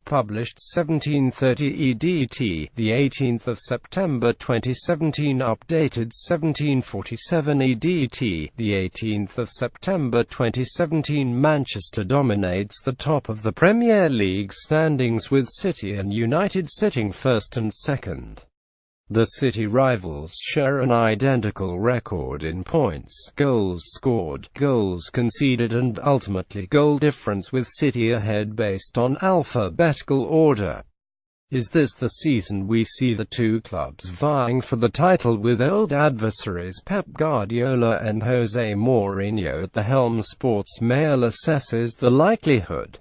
Published 1730 EDT, the 18th of September 2017. Updated 1747 EDT, the 18th of September 2017. Manchester dominates the top of the Premier League standings with City and United sitting first and second. The City rivals share an identical record in points, goals scored, goals conceded and ultimately goal difference, with City ahead based on alphabetical order. Is this the season we see the two clubs vying for the title with old adversaries Pep Guardiola and Jose Mourinho at the helm? Sportsmail assesses the likelihood.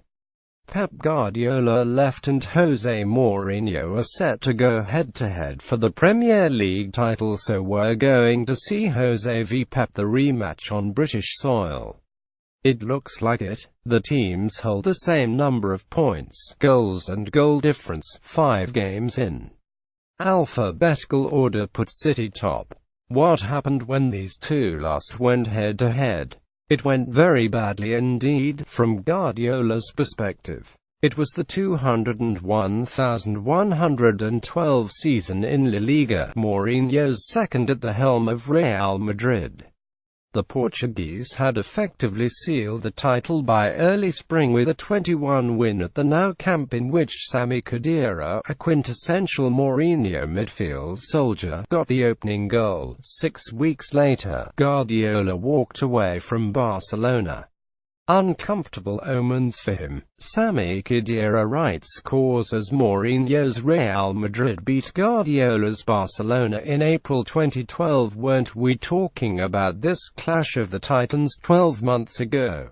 Pep Guardiola left and Jose Mourinho are set to go head-to-head for the Premier League title, so we're going to see Jose v Pep the rematch on British soil. It looks like it. The teams hold the same number of points, goals and goal difference, 5 games in. Alphabetical order puts City top. What happened when these two last went head-to-head? It went very badly indeed. From Guardiola's perspective, it was the 201,112 season in La Liga, Mourinho's second at the helm of Real Madrid. The Portuguese had effectively sealed the title by early spring with a 21 win at the Nou Camp, in which Sami Khedira, a quintessential Mourinho midfield soldier, got the opening goal. 6 weeks later, Guardiola walked away from Barcelona. Uncomfortable omens for him. Sami Khedira writes, cause as Mourinho's Real Madrid beat Guardiola's Barcelona in April 2012. Weren't we talking about this clash of the titans 12 months ago?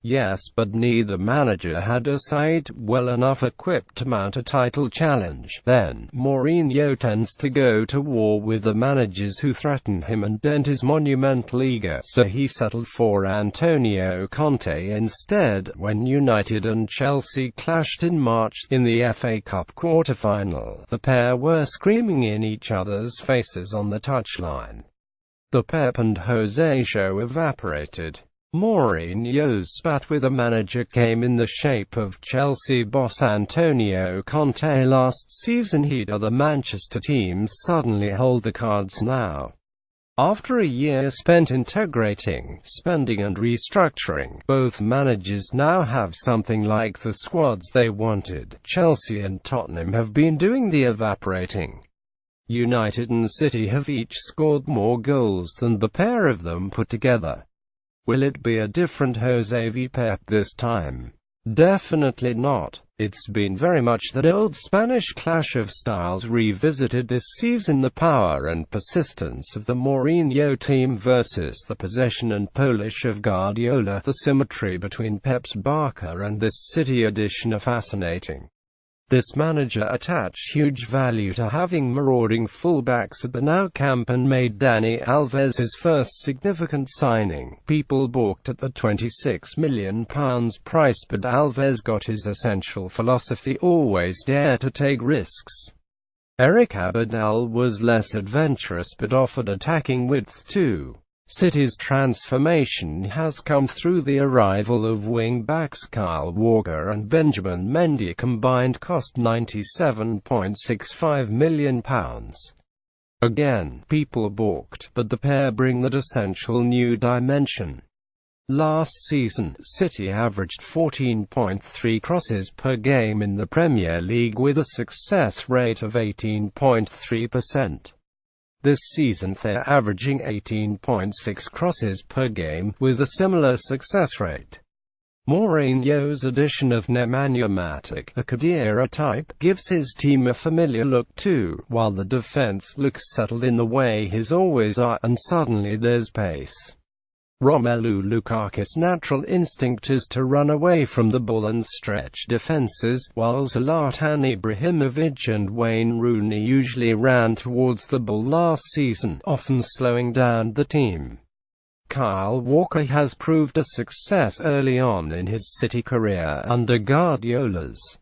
Yes, but neither manager had a side well enough equipped to mount a title challenge. Then, Mourinho tends to go to war with the managers who threaten him and dent his monumental ego, so he settled for Antonio Conte instead. When United and Chelsea clashed in March in the FA Cup quarter-final, the pair were screaming in each other's faces on the touchline. The Pep and Jose show evaporated. Mourinho's spat with the manager came in the shape of Chelsea boss Antonio Conte last season. Other Manchester teams suddenly hold the cards now. After a year spent integrating, spending and restructuring, both managers now have something like the squads they wanted. Chelsea and Tottenham have been doing the evaporating. United and City have each scored more goals than the pair of them put together. Will it be a different Jose v Pep this time? Definitely not. It's been very much that old Spanish clash of styles revisited this season, the power and persistence of the Mourinho team versus the possession and polish of Guardiola. The symmetry between Pep's Barca and this City edition are fascinating. This manager attached huge value to having marauding fullbacks at the Nou Camp and made Dani Alves his first significant signing. People balked at the £26 million price, but Alves got his essential philosophy: always dare to take risks. Eric Abidal was less adventurous but offered attacking width too. City's transformation has come through the arrival of wing-backs Kyle Walker and Benjamin Mendy. Combined cost £97.65 million. Again, people balked, but the pair bring that essential new dimension. Last season, City averaged 14.3 crosses per game in the Premier League with a success rate of 18.3%. This season they're averaging 18.6 crosses per game, with a similar success rate. Mourinho's addition of Nemanja Matic, a Khedira type, gives his team a familiar look too, while the defense looks settled in the way his always are, and suddenly there's pace. Romelu Lukaku's natural instinct is to run away from the ball and stretch defenses, while Zlatan Ibrahimovic and Wayne Rooney usually ran towards the ball last season, often slowing down the team. Kyle Walker has proved a success early on in his City career under Guardiola's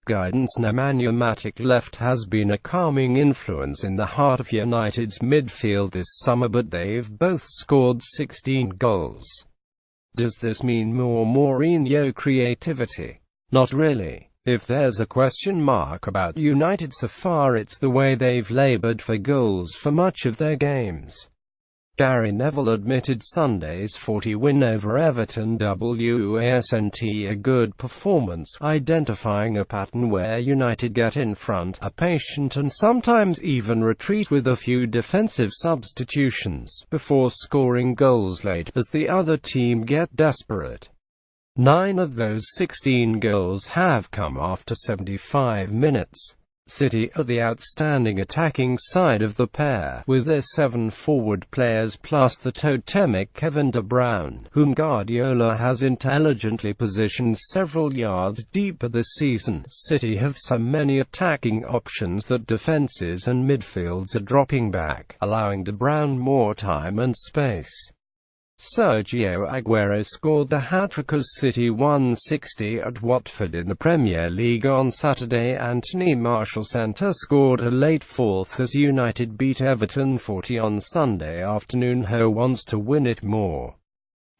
guidance. Nemanja Matic left has been a calming influence in the heart of United's midfield this summer, but they've both scored 16 goals. Does this mean more Mourinho creativity? Not really. If there's a question mark about United so far, it's the way they've laboured for goals for much of their games. Gary Neville admitted Sunday's 40 win over Everton wasn't a good performance, identifying a pattern where United get in front, are patient and sometimes even retreat with a few defensive substitutions, before scoring goals late, as the other team get desperate. 9 of those 16 goals have come after 75 minutes. City are the outstanding attacking side of the pair, with their 7 forward players plus the totemic Kevin De Bruyne, whom Guardiola has intelligently positioned several yards deeper this season. City have so many attacking options that defences and midfields are dropping back, allowing De Bruyne more time and space. Sergio Aguero scored the hat-trick as City won 60 at Watford in the Premier League on Saturday. Anthony Martial Centre scored a late fourth as United beat Everton 40 on Sunday afternoon. Who wants to win it more?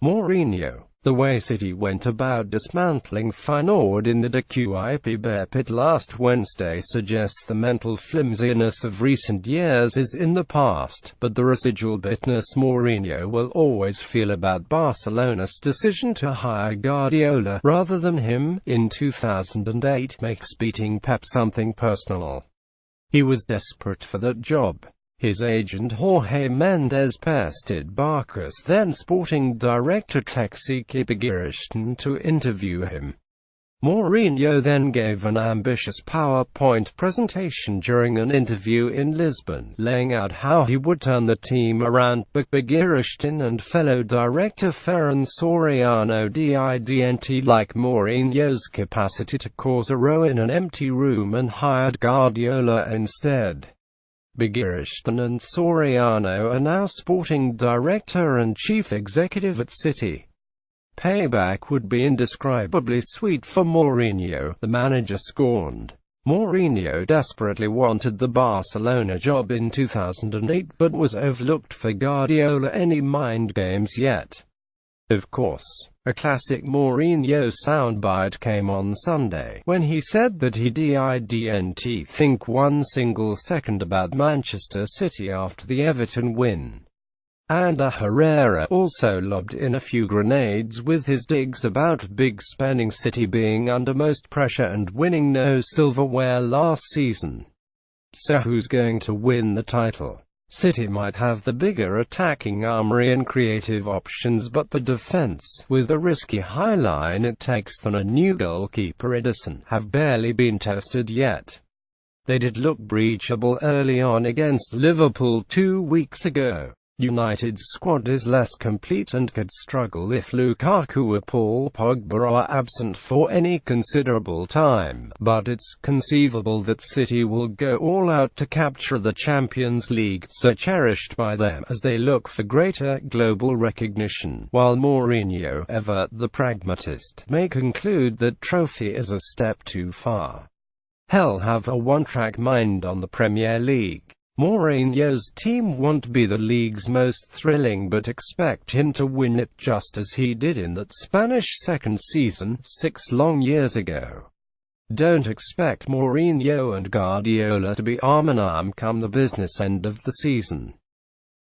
Mourinho. The way City went about dismantling Feyenoord in the De Kuip Bear Pit last Wednesday suggests the mental flimsiness of recent years is in the past, but the residual bitterness Mourinho will always feel about Barcelona's decision to hire Guardiola, rather than him, in 2008 makes beating Pep something personal. He was desperate for that job. His agent Jorge Mendes pestered Barca's then sporting director Txiki Begiristain to interview him. Mourinho then gave an ambitious PowerPoint presentation during an interview in Lisbon, laying out how he would turn the team around, but Begiristain and fellow director Ferran Soriano didn't like Mourinho's capacity to cause a row in an empty room and hired Guardiola instead. Begiristain and Soriano are now sporting director and chief executive at City. Payback would be indescribably sweet for Mourinho, the manager scorned. Mourinho desperately wanted the Barcelona job in 2008 but was overlooked for Guardiola any mind games yet. Of course, a classic Mourinho soundbite came on Sunday, when he said that he didn't think 1 single second about Manchester City after the Everton win. And Herrera also lobbed in a few grenades with his digs about big spending, City being under most pressure and winning no silverware last season. So who's going to win the title? City might have the bigger attacking armory and creative options, but the defense, with the risky high line it takes than a new goalkeeper Edison, have barely been tested yet. They did look breachable early on against Liverpool 2 weeks ago. United's squad is less complete and could struggle if Lukaku or Paul Pogba are absent for any considerable time, but it's conceivable that City will go all out to capture the Champions League, so cherished by them, as they look for greater global recognition, while Mourinho, ever the pragmatist, may conclude that trophy is a step too far. He'll have a one-track mind on the Premier League. Mourinho's team won't be the league's most thrilling, but expect him to win it just as he did in that Spanish second season, 6 long years ago. Don't expect Mourinho and Guardiola to be arm in arm come the business end of the season.